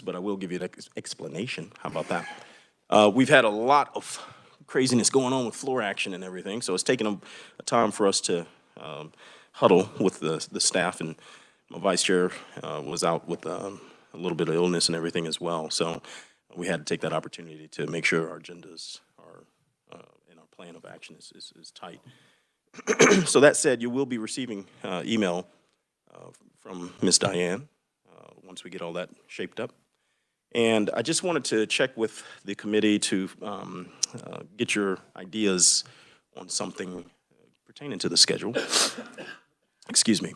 but I will give you an explanation. How about that? We've had a lot of craziness going on with floor action and everything, so it's taken a time for us to huddle with the staff, and my vice chair was out with a little bit of illness and everything as well. So we had to take that opportunity to make sure our agendas are and our plan of action is tight. So that said, you will be receiving email from Ms. Diane once we get all that shaped up. And I just wanted to check with the committee to get your ideas on something pertaining to the schedule. Excuse me.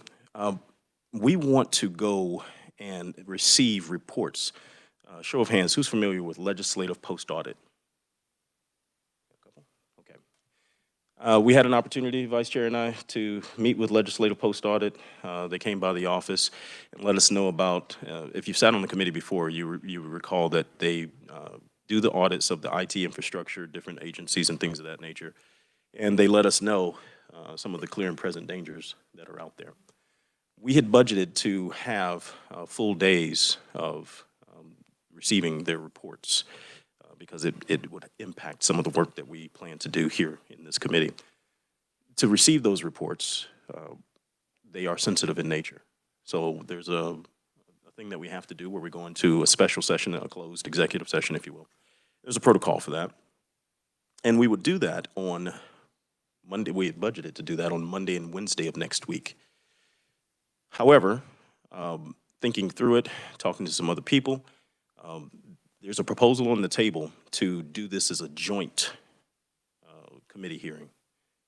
We want to go and receive reports. Show of hands, who's familiar with legislative post-audit? We had an opportunity, Vice Chair and I, to meet with legislative post-audit. They came by the office and let us know about, if you've sat on the committee before, you recall that they do the audits of the IT infrastructure, different agencies and things of that nature. And they let us know some of the clear and present dangers that are out there. We had budgeted to have full days of receiving their reports. Because it would impact some of the work that we plan to do here in this committee. To receive those reports, they are sensitive in nature. So there's a thing that we have to do where we go into a special session, a closed executive session, if you will. There's a protocol for that. And we would do that on Monday. We had budgeted to do that on Monday and Wednesday of next week. However, thinking through it, talking to some other people, there's a proposal on the table to do this as a joint committee hearing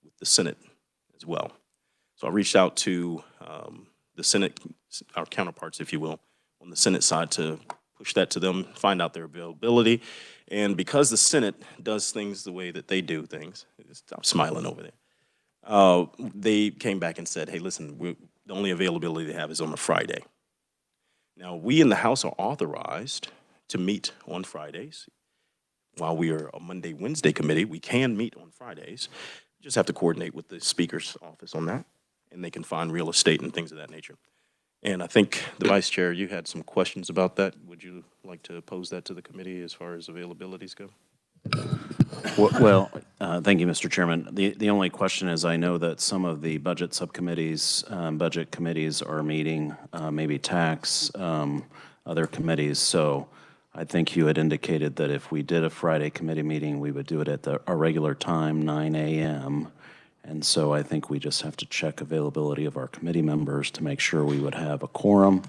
with the Senate as well. So I reached out to the Senate, our counterparts, if you will, on the Senate side to push that to them, find out their availability. And because the Senate does things the way that they do things, stop smiling over there, they came back and said, hey, listen, the only availability they have is on a Friday. Now, we in the House are authorized to meet on Fridays. While we are a Monday, Wednesday committee, we can meet on Fridays. We just have to coordinate with the Speaker's office on that, and they can find real estate and things of that nature. And I think the Vice Chair, you had some questions about that. Would you like to pose that to the committee as far as availabilities go? Well, thank you, Mr. Chairman. The only question is, I know that some of the budget subcommittees, budget committees are meeting, maybe tax, other committees. So I think you had indicated that if we did a Friday committee meeting, we would do it at our regular time, 9 a.m. And so I think we just have to check availability of our committee members to make sure we would have a quorum,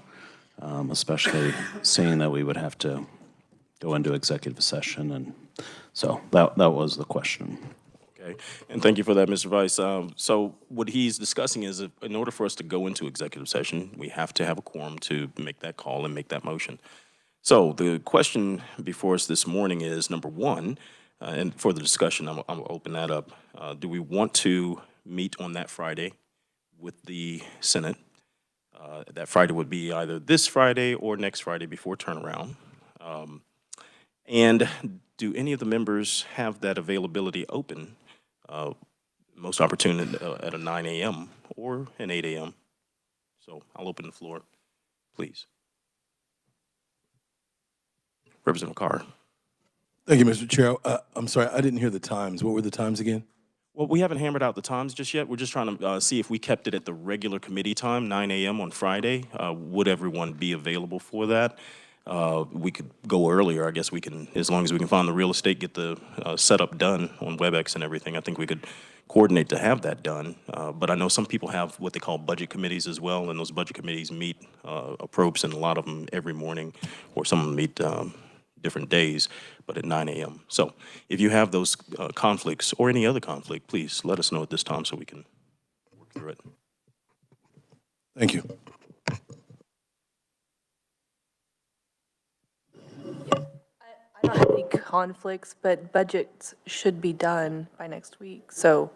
especially seeing that we would have to go into executive session. And so that was the question. Okay, and thank you for that, Mr. Vice. So what he's discussing is, if, in order for us to go into executive session, we have to have a quorum to make that call and make that motion. So the question before us this morning is, number one, and for the discussion, I'm gonna open that up. Do we want to meet on that Friday with the Senate? That Friday would be either this Friday or next Friday before turnaround. And do any of the members have that availability open, most opportune at a 9 a.m. or an 8 a.m.? So I'll open the floor, please. Representative Carr. Thank you, Mr. Chair. I'm sorry, I didn't hear the times. What were the times again? Well, we haven't hammered out the times just yet. We're just trying to see if we kept it at the regular committee time, 9 a.m. on Friday. Would everyone be available for that? We could go earlier. I guess we can, as long as we can find the real estate, get the setup done on WebEx and everything. I think we could coordinate to have that done. But I know some people have what they call budget committees as well, and those budget committees meet appropriate, and a lot of them every morning, or some of them meet different days, but at 9 a.m. So if you have those conflicts or any other conflict, please let us know at this time so we can work through it. Thank you. I don't have any conflicts, but budgets should be done by next week. So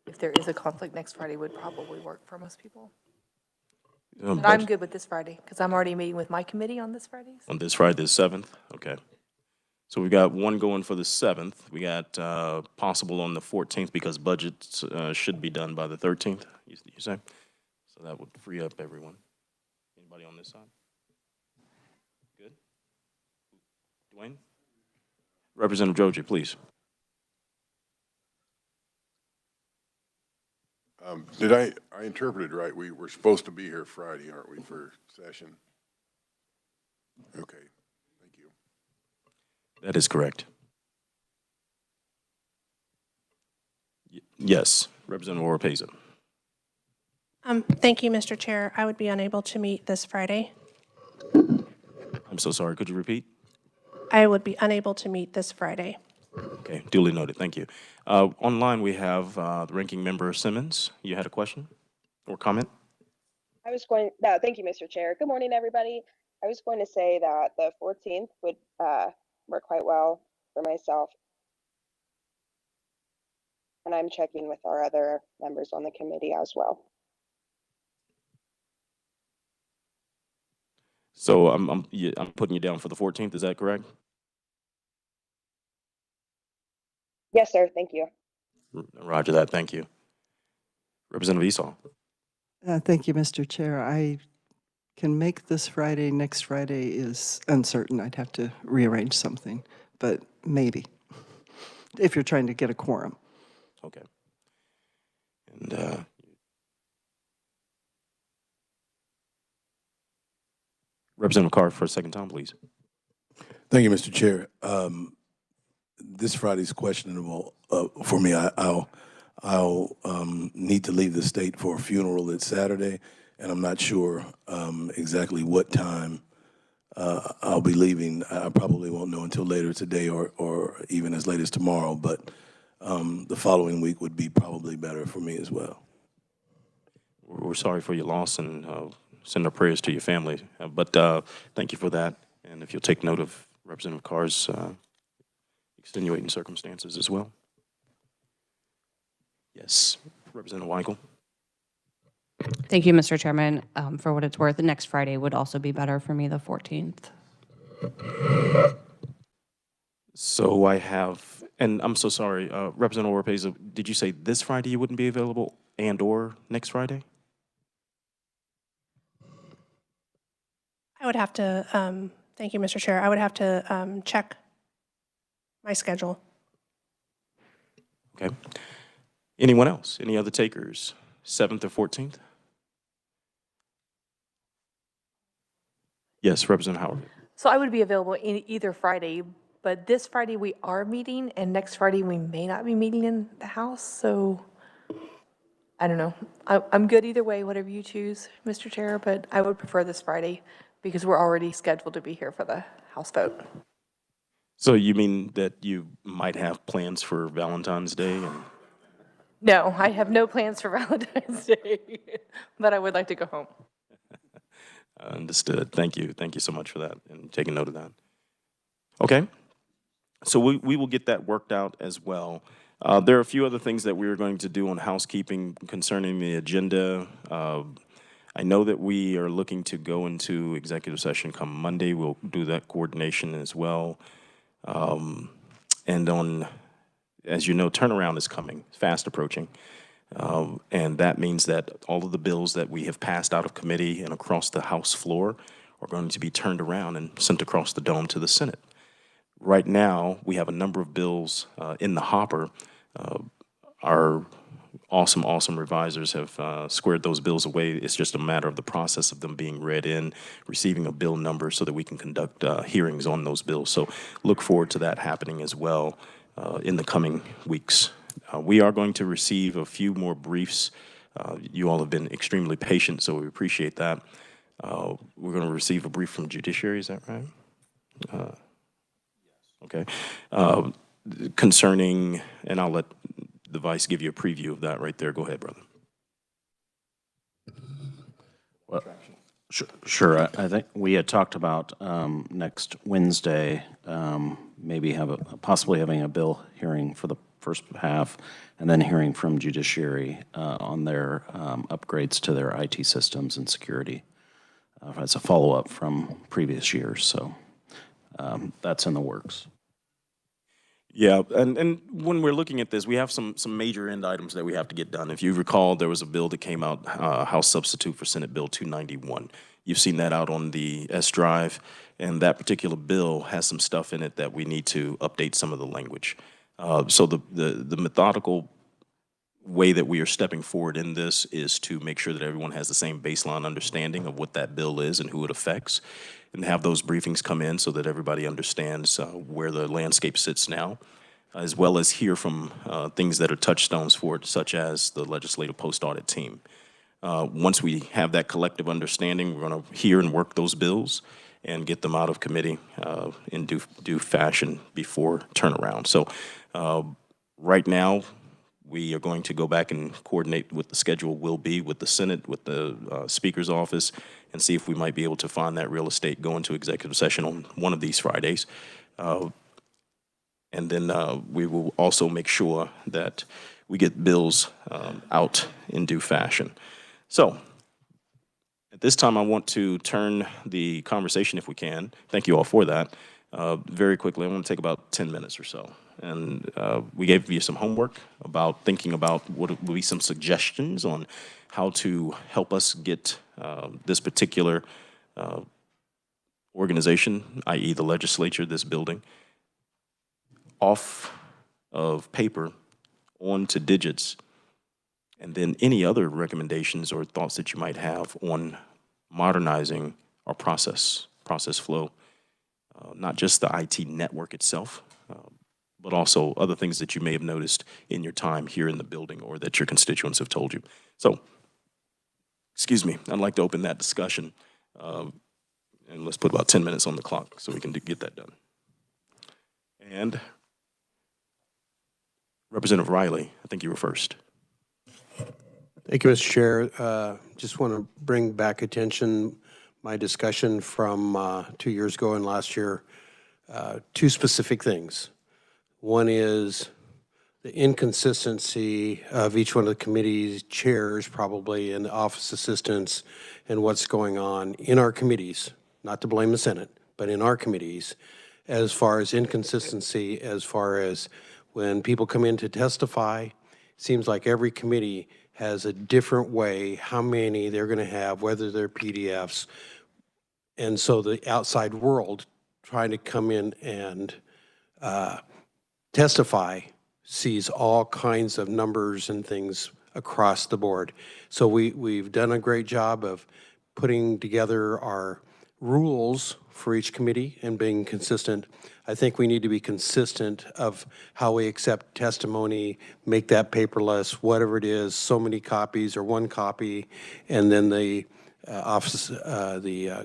if there is a conflict, next Friday would probably work for most people. But I'm good with this Friday because I'm already meeting with my committee on this Friday. So. On this Friday, the 7th? Okay. So we got one going for the 7th. We got possible on the 14th because budgets should be done by the 13th, you say? So that would free up everyone. Anybody on this side? Good? Wayne? Representative Joji, please. Did I interpreted right? We're supposed to be here Friday, aren't we, for session? Okay, thank you. That is correct. Yes, Representative Oropesa. Thank you, Mr. Chair. I would be unable to meet this Friday. I'm so sorry, could you repeat? I would be unable to meet this Friday. Okay, duly noted, thank you. Online, we have the Ranking Member Simmons. You had a question or comment? Thank you, Mr. Chair. Good morning, everybody. I was going to say that the 14th would work quite well for myself. And I'm checking with our other members on the committee as well. So I'm putting you down for the 14th, is that correct? Yes, sir. Thank you. Roger that, thank you. Representative Esau. Thank you, Mr. Chair. I can make this Friday. Next Friday is uncertain. I'd have to rearrange something, but maybe, if you're trying to get a quorum. Okay. And Representative Carr for a second time, please. Thank you, Mr. Chair. This Friday's questionable for me. I'll need to leave the state for a funeral that's Saturday, and I'm not sure exactly what time I'll be leaving. I probably won't know until later today or even as late as tomorrow, but the following week would be probably better for me as well. We're sorry for your loss and send our prayers to your family. But thank you for that. And if you'll take note of Representative Carr's extenuating circumstances as well. Yes, Representative Weigel. Thank you, Mr. Chairman. For what it's worth, the next Friday would also be better for me, the 14th. So I have, and I'm so sorry, Representative Oropesa, did you say this Friday you wouldn't be available and or next Friday? I would have to, thank you, Mr. Chair. I would have to check my schedule. Okay. Anyone else? Any other takers? 7th or 14th? Yes, Representative Howard. So I would be available either Friday, but this Friday we are meeting, and next Friday we may not be meeting in the House, so I don't know. I'm good either way, whatever you choose, Mr. Chair, but I would prefer this Friday because we're already scheduled to be here for the House vote. So you mean that you might have plans for Valentine's Day? And No, I have no plans for Valentine's Day, but I would like to go home. Understood. Thank you. Thank you so much for that and taking note of that. Okay. So we will get that worked out as well. There are a few other things that we are going to do on housekeeping concerning the agenda. I know that we are looking to go into executive session come Monday. We'll do that coordination as well. And on, as you know, turnaround is coming, fast approaching. And that means that all of the bills that we have passed out of committee and across the House floor are going to be turned around and sent across the dome to the Senate. Right now, we have a number of bills in the hopper. Our awesome revisors have squared those bills away. It's just a matter of the process of them being read in, receiving a bill number so that we can conduct hearings on those bills. So look forward to that happening as well in the coming weeks. We are going to receive a few more briefs. You all have been extremely patient, so we appreciate that. We're going to receive a brief from Judiciary, is that right? Okay. Concerning, and I'll let the Vice give you a preview of that right there. Go ahead, brother. Well, sure. I think we had talked about next Wednesday, maybe possibly having a bill hearing for the first half, and then hearing from Judiciary on their upgrades to their IT systems and security as a follow-up from previous years. So that's in the works. Yeah, and when we're looking at this, we have some major end items that we have to get done. If you recall, there was a bill that came out, House Substitute for Senate Bill 291. You've seen that out on the S drive, and that particular bill has some stuff in it that we need to update some of the language. So the methodical way that we are stepping forward in this is to make sure that everyone has the same baseline understanding of what that bill is and who it affects, and have those briefings come in so that everybody understands where the landscape sits now, as well as hear from things that are touchstones for it, such as the legislative post-audit team. Once we have that collective understanding, we're going to hear and work those bills and get them out of committee in due fashion before turnaround. So right now, we are going to go back and coordinate what the schedule will be with the Senate, with the Speaker's office, and see if we might be able to find that real estate, go into executive session on one of these Fridays. And then we will also make sure that we get bills out in due fashion. So at this time, I want to turn the conversation, if we can, thank you all for that, very quickly. I want to take about 10 minutes or so. And we gave you some homework about thinking about what would be some suggestions on how to help us get this particular organization, i.e. the legislature, this building, off of paper onto digits, and then any other recommendations or thoughts that you might have on modernizing our process flow, not just the IT network itself, but also other things that you may have noticed in your time here in the building or that your constituents have told you. So, excuse me, I'd like to open that discussion, and let's put about 10 minutes on the clock so we can get that done. And Representative Riley, I think you were first. Thank you, Mr. Chair. Just want to bring back attention my discussion from 2 years ago and last year, two specific things. One is the inconsistency of each one of the committee's chairs, probably, and the office assistants, and what's going on in our committees, not to blame the Senate, but in our committees, as far as inconsistency, as far as when people come in to testify, it seems like every committee has a different way, how many they're going to have, whether they're PDFs. And so the outside world trying to come in and testify sees all kinds of numbers and things across the board. So we've done a great job of putting together our rules for each committee and being consistent. I think we need to be consistent of how we accept testimony, make that paperless, whatever it is, so many copies or one copy, and then the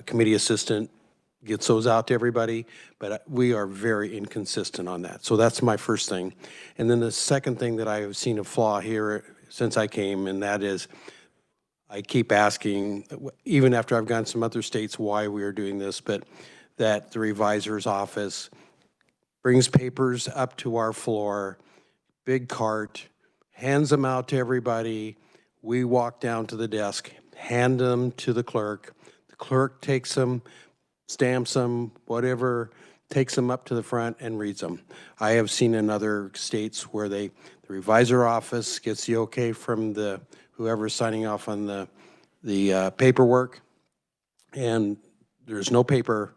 committee assistant gets those out to everybody, but we are very inconsistent on that. So that's my first thing. And then the second thing that I have seen a flaw here since I came, and that is I keep asking, even after I've gone to some other states, why we are doing this, but that the revisor's office brings papers up to our floor, big cart, hands them out to everybody. We walk down to the desk, hand them to the clerk. The clerk takes them, stamps them, whatever, takes them up to the front and reads them. I have seen in other states where the revisor office gets the okay from the whoever's signing off on the paperwork, and there's no paper.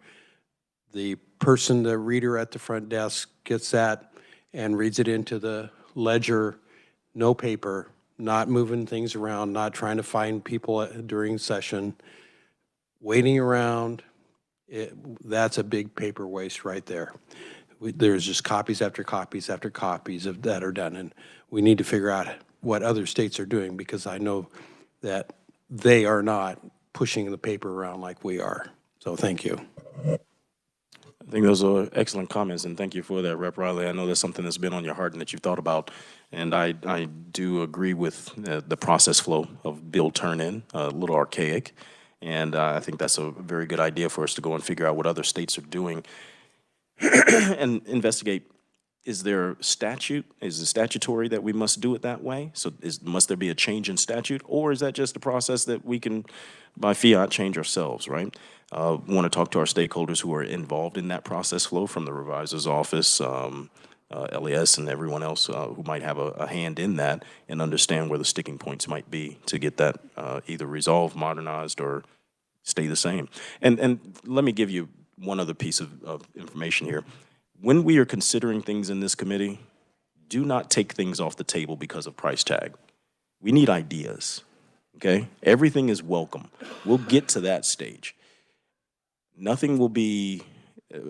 The person, the reader at the front desk gets that and reads it into the ledger, no paper, not moving things around, not trying to find people during session, waiting around. That's a big paper waste right there. There's just copies after copies after copies of that are done, and we need to figure out what other states are doing, because I know that they are not pushing the paper around like we are. So thank you. I think those are excellent comments, and thank you for that, Rep. Riley. I know that's something that's been on your heart and that you've thought about, and I do agree with the process flow of bill turn-in, a little archaic, and I think that's a very good idea for us to go and figure out what other states are doing and investigate. Is there statute? Is it statutory that we must do it that way? So must there be a change in statute, or is that just a process that we can, by fiat, change ourselves, right? Want to talk to our stakeholders who are involved in that process flow, from the revisor's office, LES, and everyone else who might have a hand in that, and understand where the sticking points might be to get that either resolved, modernized, or stay the same. And let me give you one other piece of information here. When we are considering things in this committee, do not take things off the table because of price tag. We need ideas, okay? Everything is welcome. We'll get to that stage. Nothing will be,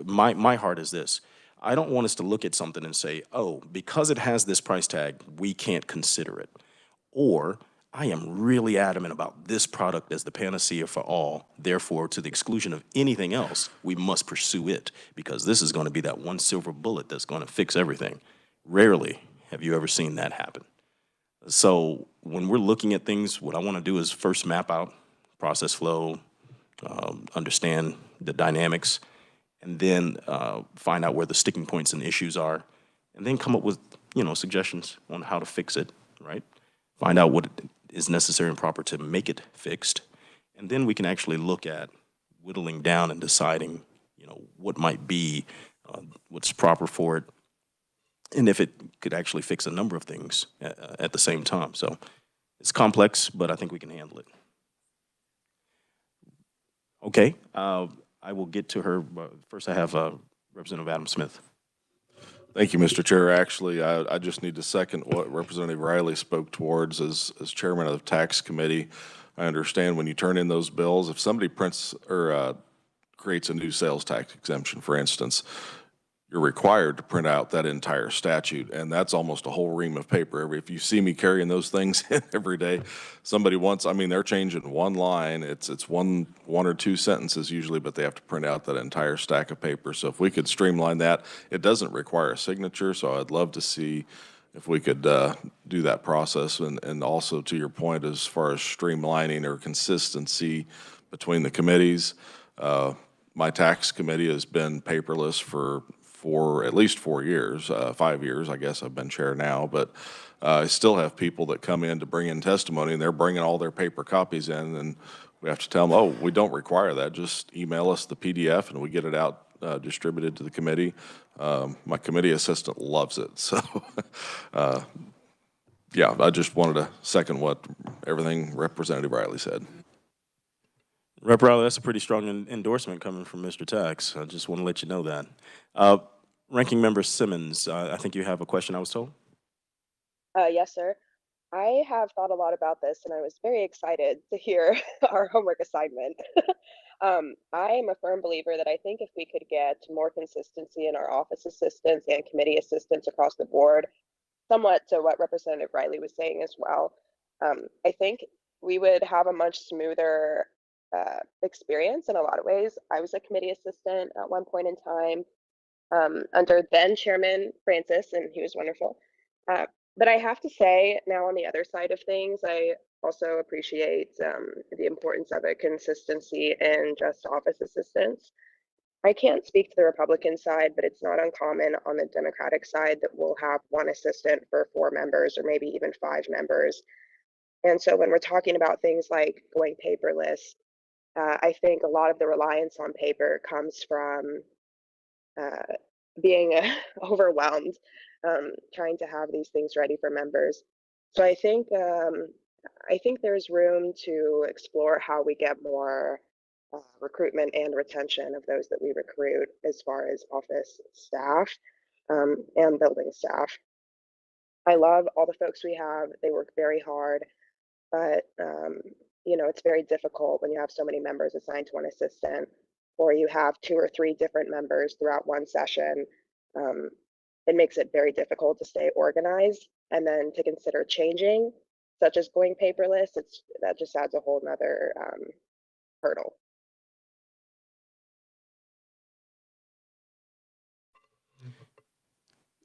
my heart is this. I don't want us to look at something and say, oh, because it has this price tag, we can't consider it. Or, I am really adamant about this product as the panacea for all, therefore, to the exclusion of anything else, we must pursue it, because this is going to be that one silver bullet that's going to fix everything. Rarely have you ever seen that happen. So when we're looking at things, what I want to do is first map out process flow, understand the dynamics, and then find out where the sticking points and issues are, and then come up with, suggestions on how to fix it, right? Find out what is necessary and proper to make it fixed, and then we can actually look at whittling down and deciding, what might be, what's proper for it, and if it could actually fix a number of things at the same time. So it's complex, but I think we can handle it. Okay, I will get to her. First, I have Representative Adam Smith. Thank you, Mr. Chair. Actually, I just need to second what Representative Riley spoke towards as chairman of the tax committee. I understand when you turn in those bills, if somebody prints or creates a new sales tax exemption, for instance, you're required to print out that entire statute, and that's almost a whole ream of paper. If you see me carrying those things in every day, somebody wants, they're changing one line. It's one or two sentences usually, but they have to print out that entire stack of paper. So if we could streamline that, it doesn't require a signature, so I'd love to see if we could do that process. And also, to your point, as far as streamlining or consistency between the committees, my tax committee has been paperless for at least 4 years, 5 years, I guess I've been chair now, but I still have people that come in to bring in testimony, and they're bringing all their paper copies in, and we have to tell them, oh, we don't require that. Just email us the PDF, and we get it out distributed to the committee. My committee assistant loves it, so yeah, I just wanted to second everything Representative Riley said. Rep. Riley, that's a pretty strong endorsement coming from Mr. Tax. I just want to let you know that. Ranking Member Simmons, I think you have a question, I was told? Yes, sir. I have thought a lot about this, and I was very excited to hear our homework assignment. I am a firm believer that I think if we could get more consistency in our office assistants and committee assistants across the board, somewhat to what Representative Riley was saying as well, I think we would have a much smoother experience in a lot of ways. I was a committee assistant at one point in time under then Chairman Francis, and he was wonderful. But I have to say, now on the other side of things, I also appreciate the importance of a consistency in just office assistants. I can't speak to the Republican side, but it's not uncommon on the Democratic side that we'll have one assistant for 4 members or maybe even 5 members. And so when we're talking about things like going paperless, I think a lot of the reliance on paper comes from being overwhelmed, trying to have these things ready for members. So I think there's room to explore how we get more recruitment and retention of those that we recruit as far as office staff and building staff. I love all the folks we have. They work very hard, but it's very difficult when you have so many members assigned to one assistant, or you have 2 or 3 different members throughout one session. It makes it very difficult to stay organized, and then to consider changing, such as going paperless, that just adds a whole nother hurdle.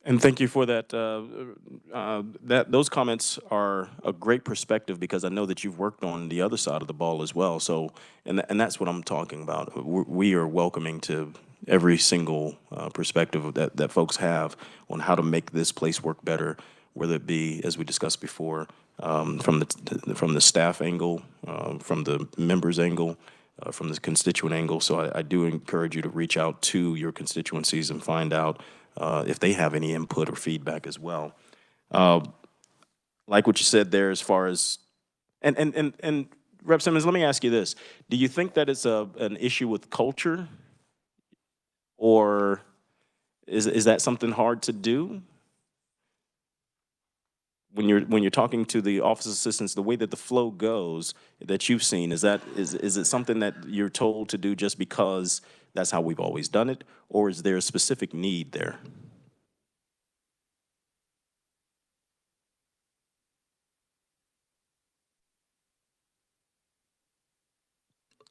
And thank you for that. Those comments are a great perspective, because I know that you've worked on the other side of the ball as well. So, and that's what I'm talking about. We are welcoming to every single perspective that folks have on how to make this place work better, whether it be, as we discussed before, from the staff angle, from the members angle, from the constituent angle. So I do encourage you to reach out to your constituencies and find out if they have any input or feedback as well. Like what you said there, as far as, and Rep. Simmons, let me ask you this. Do you think that it's an issue with culture? Or is that something hard to do? When you're talking to the office assistants, the way that the flow goes that you've seen, is it something that you're told to do just because that's how we've always done it, or is there a specific need there?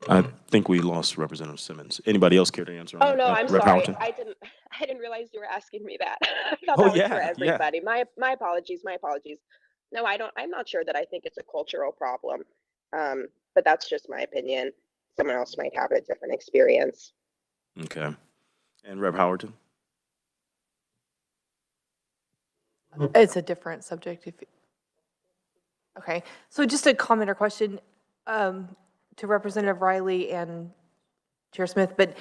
I think we lost Representative Simmons. Anybody else care to answer on Oh that? no, I'm Rep. sorry. Howerton? I didn't realize you were asking me that. I thought Oh that was for yeah, yeah. everybody. My apologies. My apologies. No, I don't. I'm not sure that I think it's a cultural problem. But that's just my opinion. Someone else might have a different experience. Okay. And Rep. Howerton? It's a different subject. Okay, so just a comment or question to Representative Riley and Chair Smith, but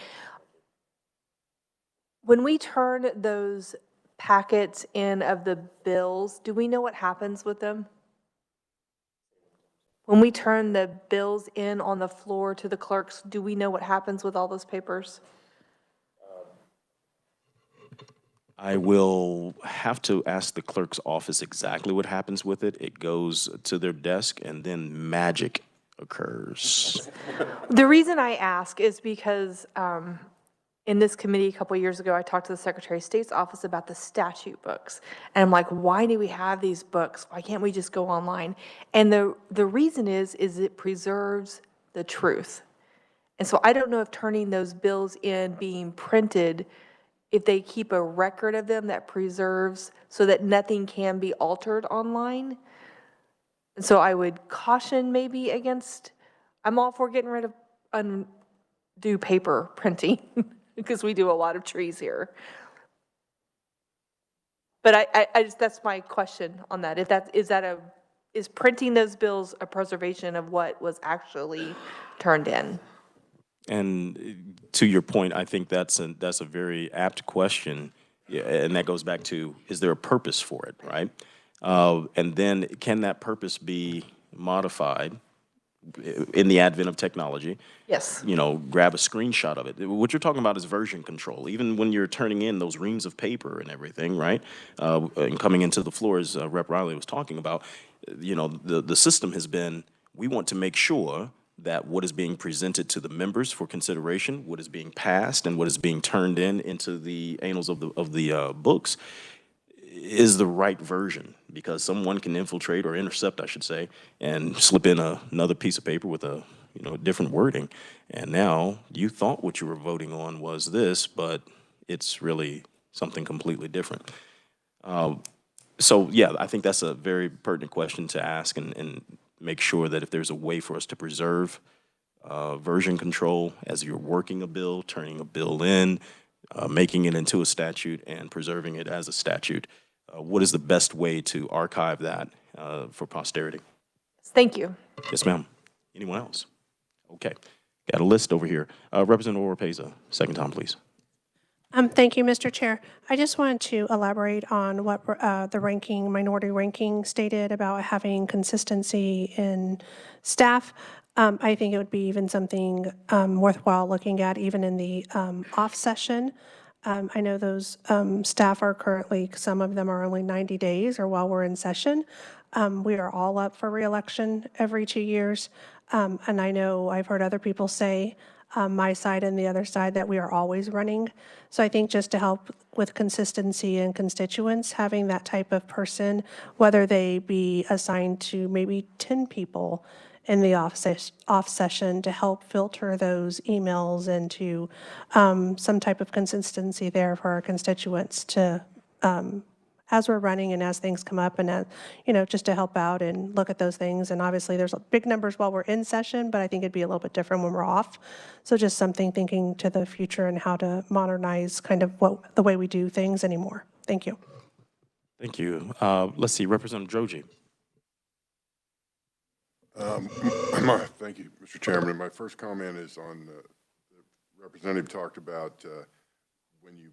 when we turn those packets in of the bills, do we know what happens with them? When we turn the bills in on the floor to the clerks, do we know what happens with all those papers? I will have to ask the clerk's office exactly what happens with it. It goes to their desk and then magic occurs. The reason I ask is because in this committee a couple of years ago, I talked to the Secretary of State's office about the statute books. And I'm like, why do we have these books? Why can't we just go online? And the reason is it preserves the truth. And so I don't know if turning those bills in, being printed, if they keep a record of them that preserves so that nothing can be altered online. And so I would caution maybe against, I'm all for getting rid of undue paper printing because we do a lot of trees here. But I just, that's my question on that. If is printing those bills a preservation of what was actually turned in? And to your point, I think that's a very apt question. Yeah, and that goes back to, is there a purpose for it, right? And then can that purpose be modified in the advent of technology? Yes. You know, grab a screenshot of it. What you're talking about is version control. Even when you're turning in those reams of paper and everything, right? And coming into the floor, as Rep. Riley was talking about, you know, the system has been, we want to make sure that what is being presented to the members for consideration, what is being passed, and what is being turned into the annals of the books is the right version, because someone can infiltrate or intercept, I should say, and slip in another piece of paper with a different wording, and now you thought what you were voting on was this, but it's really something completely different. So yeah, I think that's a very pertinent question to ask, and make sure that if there's a way for us to preserve version control as you're working a bill, turning a bill in, making it into a statute, and preserving it as a statute. What is the best way to archive that for posterity? Thank you. Yes, ma'am. Anyone else? Okay. Got a list over here. Representative Oropeza, second time, please. Thank you, Mr. Chair. I just wanted to elaborate on what the minority ranking stated about having consistency in staff. I think it would be even something worthwhile looking at even in the off session. I know those staff are currently, some of them are only 90 days or while we're in session. We are all up for reelection every 2 years. And I know I've heard other people say, my side and the other side, that we are always running. So I think just to help with consistency and constituents, having that type of person, whether they be assigned to maybe 10 people in the off session to help filter those emails into some type of consistency there for our constituents to, as we're running and as things come up, and just to help out and look at those things. And obviously there's big numbers while we're in session, but I think it'd be a little bit different when we're off. So just something thinking to the future and how to modernize kind of the way we do things anymore. Thank you. Thank you. Let's see, Representative Droege. Thank you, Mr. Chairman. My first comment is on the representative talked about when you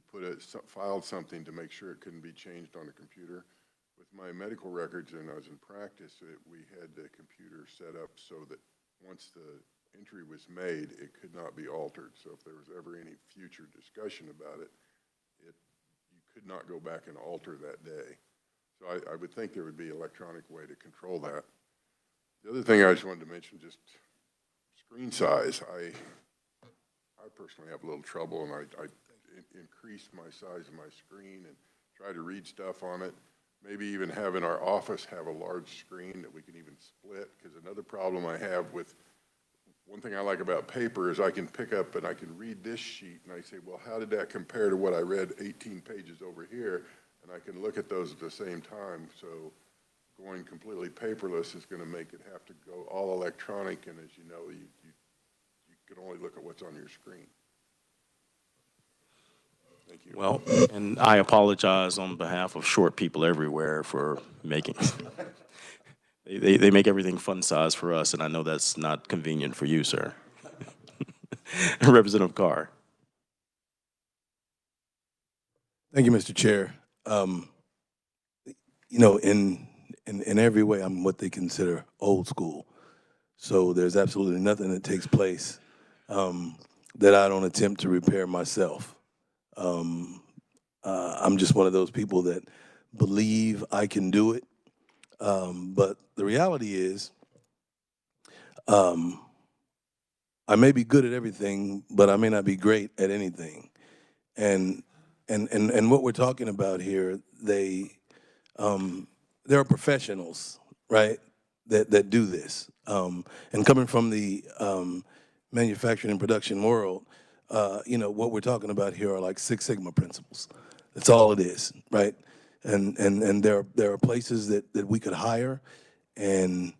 filed something to make sure it couldn't be changed on a computer. With my medical records, and I was in practice, we had the computer set up so that once the entry was made, it could not be altered. So if there was ever any future discussion about it, you could not go back and alter that day. So I would think there would be an electronic way to control that. The other thing I just wanted to mention, just screen size. I personally have a little trouble, and I increase my size of my screen and try to read stuff on it. Maybe even have in our office have a large screen that we can even split, because another problem I have with, one thing I like about paper is I can pick up and I can read this sheet and I say, well, how did that compare to what I read 18 pages over here? And I can look at those at the same time. So going completely paperless is going to make it have to go all electronic, and as you know, you can only look at what's on your screen. Thank you. Well, and I apologize on behalf of short people everywhere for making, they make everything fun size for us, and I know that's not convenient for you, sir. Representative Carr. Thank you, Mr. Chair. You know, in every way, I'm what they consider old school. So there's absolutely nothing that takes place that I don't attempt to repair myself. I'm just one of those people that believe I can do it. But the reality is, I may be good at everything, but I may not be great at anything. And what we're talking about here, there are professionals, right, that do this. And coming from the manufacturing and production world, you know, what we're talking about here are like Six Sigma principles. That's all it is, right? And there are places that we could hire and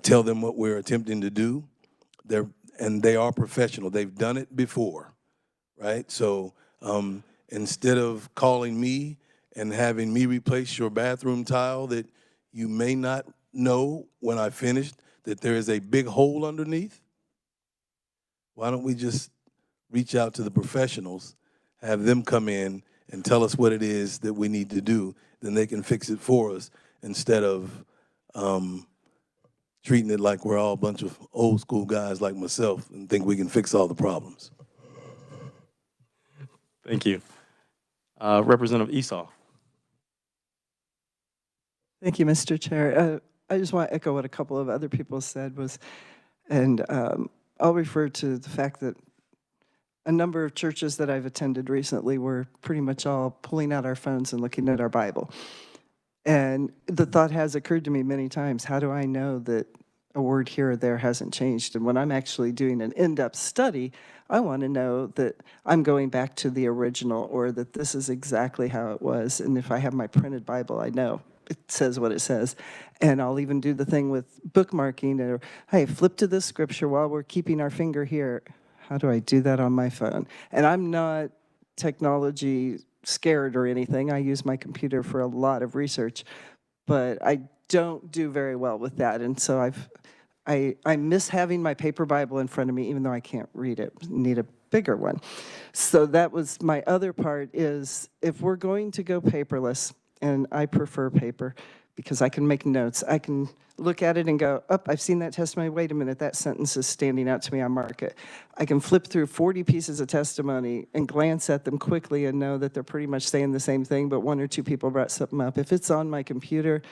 tell them what we're attempting to do. They are professional. They've done it before, right? So instead of calling me and having me replace your bathroom tile that you may not know when I finished that there is a big hole underneath, why don't we just reach out to the professionals, have them come in and tell us what it is that we need to do, then they can fix it for us instead of treating it like we're all a bunch of old school guys like myself and think we can fix all the problems. Thank you. Representative Esau. Thank you, Mr. Chair. I just want to echo what a couple of other people said and I'll refer to the fact that a number of churches that I've attended recently were pretty much all pulling out our phones and looking at our Bible. And the thought has occurred to me many times, how do I know that a word here or there hasn't changed? And when I'm actually doing an in-depth study, I want to know that I'm going back to the original or that this is exactly how it was. And if I have my printed Bible, I know it says what it says. And I'll even do the thing with bookmarking or, hey, flip to this scripture while we're keeping our finger here. How do I do that on my phone? And I'm not technology scared or anything. I use my computer for a lot of research, but I don't do very well with that. And so I miss having my paper Bible in front of me, even though I can't read it. Need a bigger one. So that was my other part is if we're going to go paperless, and I prefer paper because I can make notes. I can look at it and go, oh, I've seen that testimony. Wait a minute, that sentence is standing out to me. I mark it. I can flip through 40 pieces of testimony and glance at them quickly and know that they're pretty much saying the same thing, but one or two people brought something up. If it's on my computer,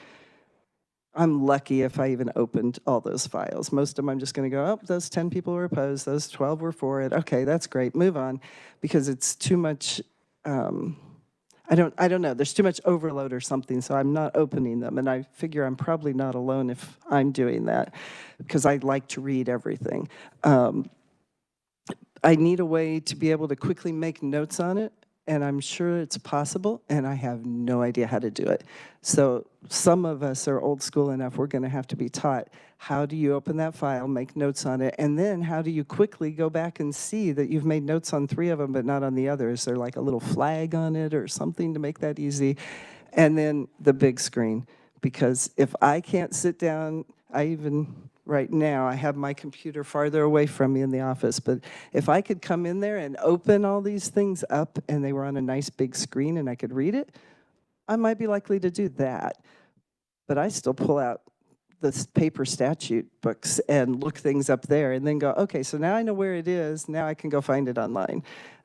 I'm lucky if I even opened all those files. Most of them I'm just going to go, oh, those 10 people were opposed, those 12 were for it. Okay, that's great, move on, because it's too much, I don't know, there's too much overload or something, so I'm not opening them. And I figure I'm probably not alone if I'm doing that, because I like to read everything. I need a way to be able to quickly make notes on it, and I'm sure it's possible, and I have no idea how to do it. So some of us are old school enough, we're gonna have to be taught, how do you open that file, make notes on it, and then how do you quickly go back and see that you've made notes on 3 of them but not on the others? Is there like a little flag on it or something to make that easy? And then the big screen, because if I can't sit down, right now, I have my computer farther away from me in the office, but if I could come in there and open all these things up and they were on a nice big screen and I could read it, I might be likely to do that. But I still pull out paper statute books and look things up there and then go, okay, so now I know where it is. Now I can go find it online.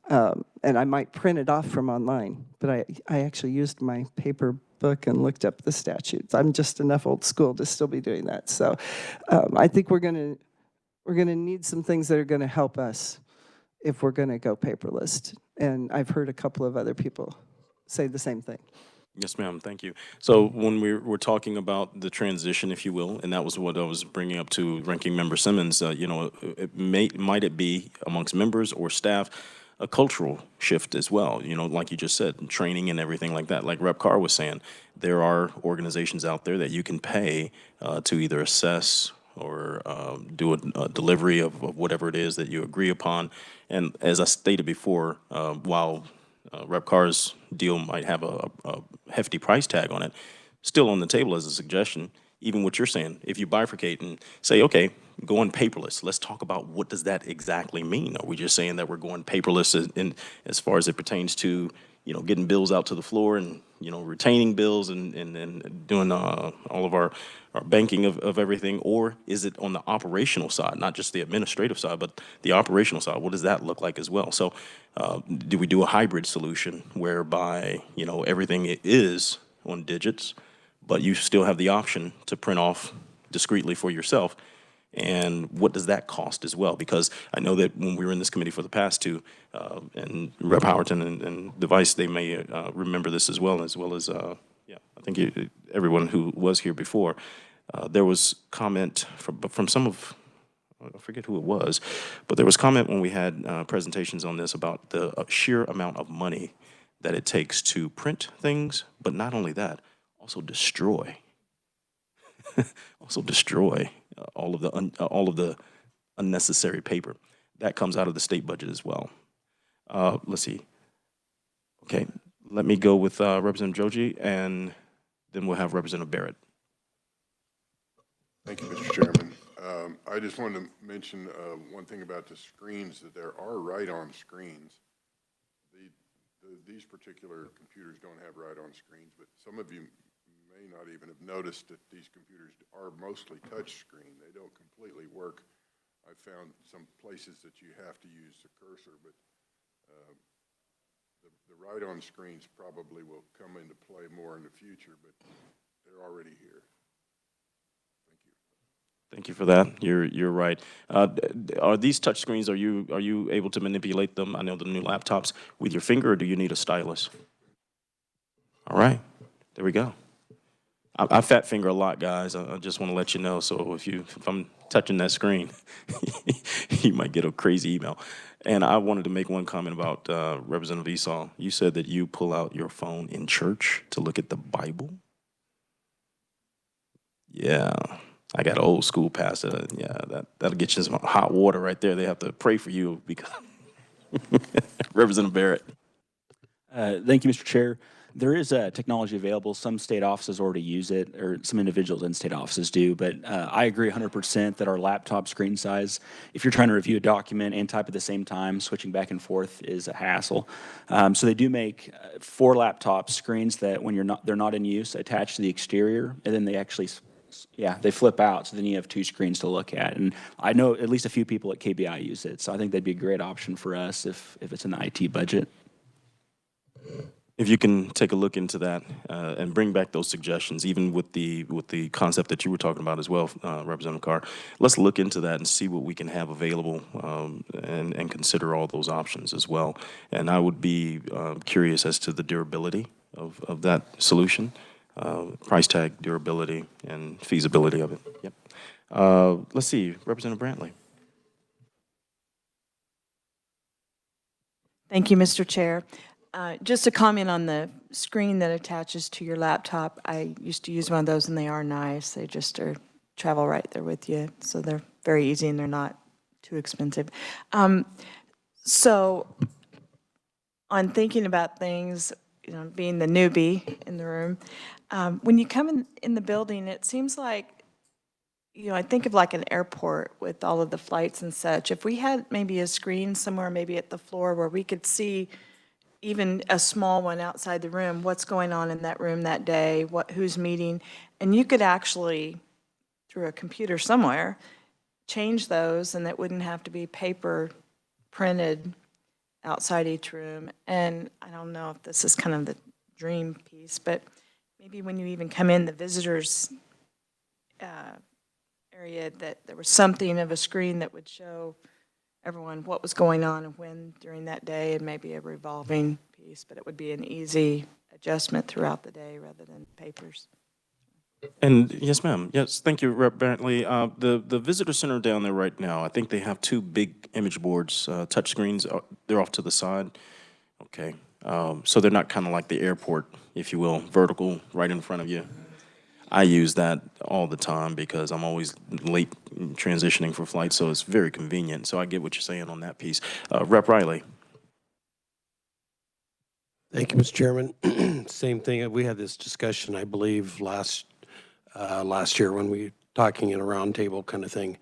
And I might print it off from online, but I actually used my paper book and looked up the statutes. I'm just enough old school to still be doing that. So I think we're gonna need some things that are gonna help us if we're gonna go paperless. And I've heard a couple of other people say the same thing. Yes, ma'am. Thank you. So when we're talking about the transition, if you will, and that was what I was bringing up to Ranking Member Simmons, might it be amongst members or staff a cultural shift as well? Like you just said, training and everything like that. Like Rep. Carr was saying, there are organizations out there that you can pay to either assess or do a delivery of whatever it is that you agree upon. And as I stated before, while Rep. Carr's deal might have a hefty price tag on it, still on the table as a suggestion. Even what you're saying, if you bifurcate and say, okay, going paperless, let's talk about what does that exactly mean? Are we just saying that we're going paperless as far as it pertains to, getting bills out to the floor and, retaining bills and doing all of our banking of everything? Or is it on the operational side, not just the administrative side, but the operational side? What does that look like as well? So do we do a hybrid solution whereby, everything is on digits, but you still have the option to print off discreetly for yourself? And what does that cost as well? Because I know that when we were in this committee for the past two, and Rep. Howerton and the Vice, they may remember this as well as, yeah, I think everyone who was here before, there was comment from some of, I forget who it was, but there was comment when we had presentations on this about the sheer amount of money that it takes to print things, but not only that, also destroy. All of the unnecessary paper that comes out of the state budget as well. Let's see. Okay, let me go with Representative Joji, and then we'll have Representative Barrett. Thank you, Mr. Chairman. I just wanted to mention one thing about the screens, that there are write-on screens. These particular computers don't have write-on screens, but some of you may not even have noticed that these computers are mostly touch screen. They don't completely work. I found some places that you have to use the cursor, but the write-on screens probably will come into play more in the future, but they're already here. Thank you. Thank you for that. You're right. Are these touch screens, are you able to manipulate them? I know the new laptops with your finger, or do you need a stylus? All right, there we go. I fat finger a lot, guys. I just want to let you know. So if I'm touching that screen, you might get a crazy email. And I wanted to make one comment about Representative Esau. You said that you pull out your phone in church to look at the Bible. Yeah, I got an old school pastor. Yeah, that'll get you some hot water right there. They have to pray for you because Representative Barrett. Thank you, Mr. Chair. There is technology available. Some state offices already use it, or some individuals in state offices do, but I agree 100% that our laptop screen size, if you're trying to review a document and type at the same time, switching back and forth is a hassle. So they do make 4 laptop screens that when they're not in use, attached to the exterior, and then they actually, they flip out, so then you have 2 screens to look at. And I know at least a few people at KBI use it, so I think that'd be a great option for us if it's in the IT budget. If you can take a look into that and bring back those suggestions, even with the concept that you were talking about as well, Representative Carr, let's look into that and see what we can have available and consider all those options as well. And I would be curious as to the durability of that solution, price tag, durability, and feasibility of it. Yep. Let's see, Representative Brantley. Thank you, Mr. Chair. Just a comment on the screen that attaches to your laptop. I used to use one of those, and they are nice. They just travel right there with you, so they're very easy and they're not too expensive. So on thinking about things, being the newbie in the room, when you come in the building, it seems like, I think of like an airport with all of the flights and such. If we had maybe a screen somewhere, maybe at the floor, where we could see even a small one outside the room, what's going on in that room that day, who's meeting, and you could actually, through a computer somewhere, change those, and that wouldn't have to be paper printed outside each room. And I don't know if this is kind of the dream piece, but maybe when you even come in the visitors area, that there was something of a screen that would show everyone what was going on and when during that day, and maybe a revolving piece, but it would be an easy adjustment throughout the day rather than papers. And yes, ma'am. Yes, thank you, Rep. Brantley. The visitor center down there right now, I think they have two big image boards, touch screens. They're off to the side. Okay. So they're not kind of like the airport, if you will, vertical right in front of you. I use that all the time because I'm always late transitioning for flights, so it's very convenient. So I get what you're saying on that piece. Rep. Riley. Thank you, Mr. Chairman. Same thing. We had this discussion, I believe, last year when we were talking in a roundtable kind of thing.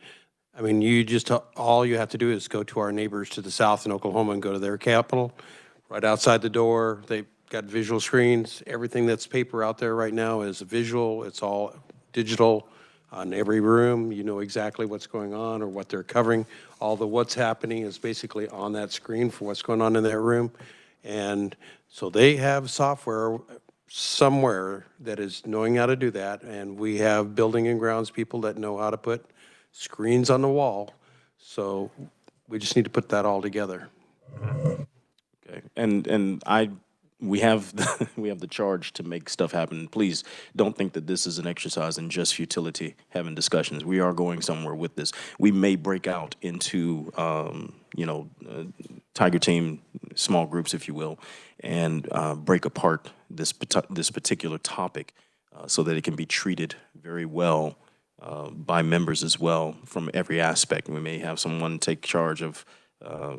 I mean, all you have to do is go to our neighbors to the south in Oklahoma and go to their Capitol. Right outside the door, they've got visual screens. Everything that's paper out there right now is visual. It's all digital on every room. You know exactly what's going on or what they're covering. All the what's happening is basically on that screen for what's going on in that room. And so they have software somewhere that is knowing how to do that, and we have building and grounds people that know how to put screens on the wall. So we just need to put that all together. Okay. And we have the charge to make stuff happen. Please don't think that this is an exercise in just futility, having discussions. We are going somewhere with this. We may break out into Tiger Team small groups, if you will, and break apart this particular topic so that it can be treated very well by members as well from every aspect. We may have someone take charge of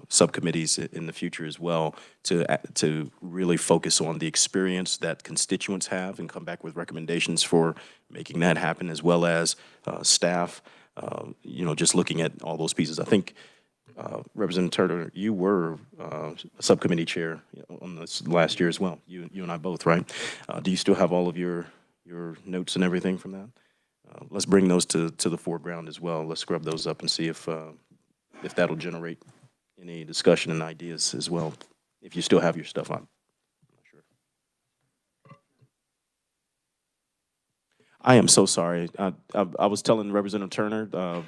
subcommittees in the future as well to really focus on the experience that constituents have and come back with recommendations for making that happen, as well as staff, just looking at all those pieces. I think Representative Turner, you were a subcommittee chair on this last year as well. You and I both, right? Do you still have all of your notes and everything from that? Let's bring those to the foreground as well. Let's scrub those up and see if that'll generate any discussion and ideas as well. If you still have your stuff on. I'm not sure. I am so sorry. I was telling Representative Turner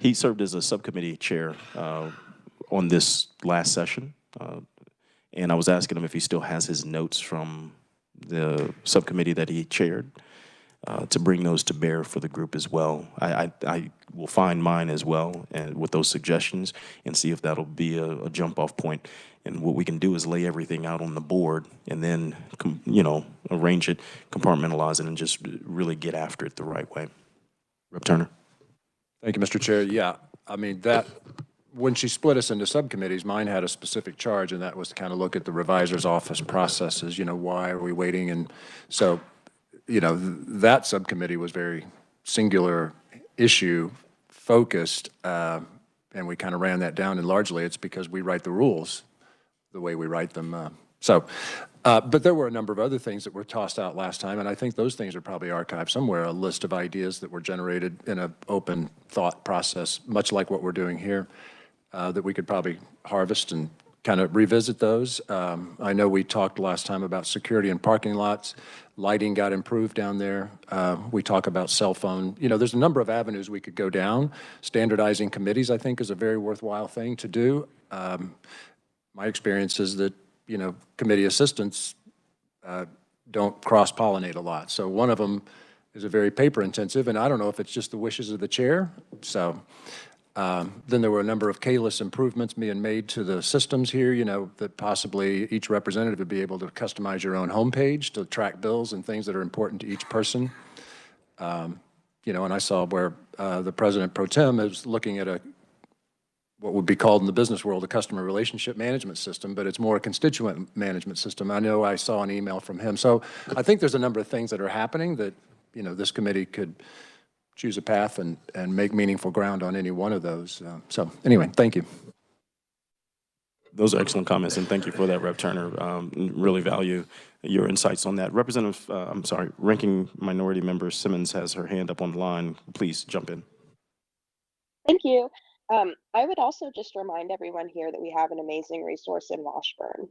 he served as a subcommittee chair on this last session, and I was asking him if he still has his notes from the subcommittee that he chaired to bring those to bear for the group as well. I will find mine as well and with those suggestions and see if that'll be a jump off point. And what we can do is lay everything out on the board and then, arrange it, compartmentalize it, and just really get after it the right way. Rep. Turner. Thank you, Mr. Chair. Yeah, I mean, when she split us into subcommittees, mine had a specific charge, and that was to kind of look at the revisor's office processes, why are we waiting? And so, that subcommittee was very singular issue focused, and we kind of ran that down, and largely it's because we write the rules the way we write them. But there were a number of other things that were tossed out last time, and I think those things are probably archived somewhere, a list of ideas that were generated in an open thought process, much like what we're doing here, that we could probably harvest and kind of revisit those. I know we talked last time about security in parking lots. Lighting got improved down there. We talk about cell phone. There's a number of avenues we could go down. Standardizing committees, I think, is a very worthwhile thing to do. My experience is that, committee assistants don't cross-pollinate a lot. So one of them is a very paper-intensive, and I don't know if it's just the wishes of the chair. So then there were a number of K-less improvements being made to the systems here, that possibly each representative would be able to customize your own homepage to track bills and things that are important to each person. And I saw where the President Pro Tem is looking at what would be called in the business world a customer relationship management system, but it's more a constituent management system. I know I saw an email from him. So I think there's a number of things that are happening that, this committee could choose a path and make meaningful ground on any one of those. So anyway, thank you. Those are excellent comments, and thank you for that, Rep. Turner. Really value your insights on that. Ranking Minority Member Simmons has her hand up on the line. Please jump in. Thank you. I would also just remind everyone here that we have an amazing resource in Washburn.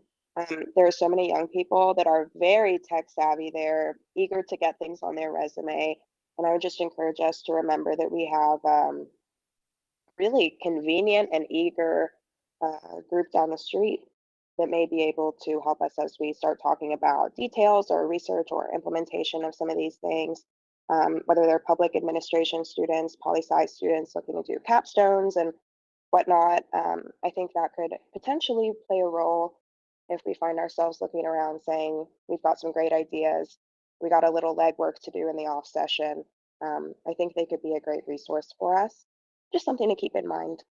There are so many young people that are very tech savvy. They're eager to get things on their resume. And I would just encourage us to remember that we have really convenient and eager group down the street that may be able to help us as we start talking about details or research or implementation of some of these things. Whether they're public administration students, poli-sci students looking to do capstones and whatnot. I think that could potentially play a role if we find ourselves looking around saying, we've got some great ideas, we got a little legwork to do in the off session. I think they could be a great resource for us. Just something to keep in mind.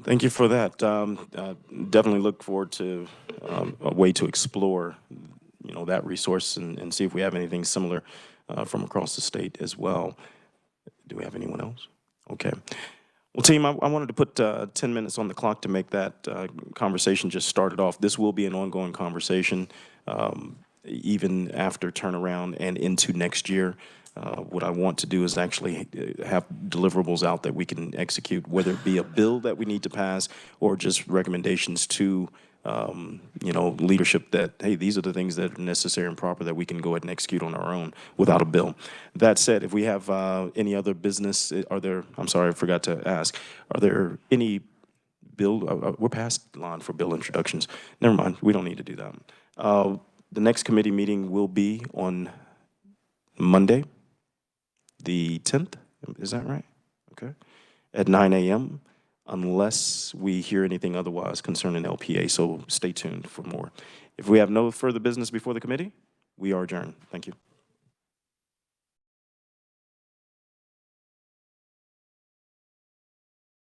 Thank you for that. Definitely look forward to a way to explore, that resource and see if we have anything similar from across the state as well. Do we have anyone else? Okay. Well, team, I wanted to put 10 minutes on the clock to make that conversation just started off. This will be an ongoing conversation, even after turnaround and into next year. What I want to do is actually have deliverables out that we can execute, whether it be a bill that we need to pass or just recommendations to, leadership that, hey, these are the things that are necessary and proper that we can go ahead and execute on our own without a bill. That said, if we have any other business, I'm sorry, I forgot to ask, are there any bill, we're past the line for bill introductions. Never mind, we don't need to do that. The next committee meeting will be on Monday, the 10th, is that right? Okay, at 9 a.m., unless we hear anything otherwise concerning LPA, so stay tuned for more. If we have no further business before the committee, we are adjourned. Thank you.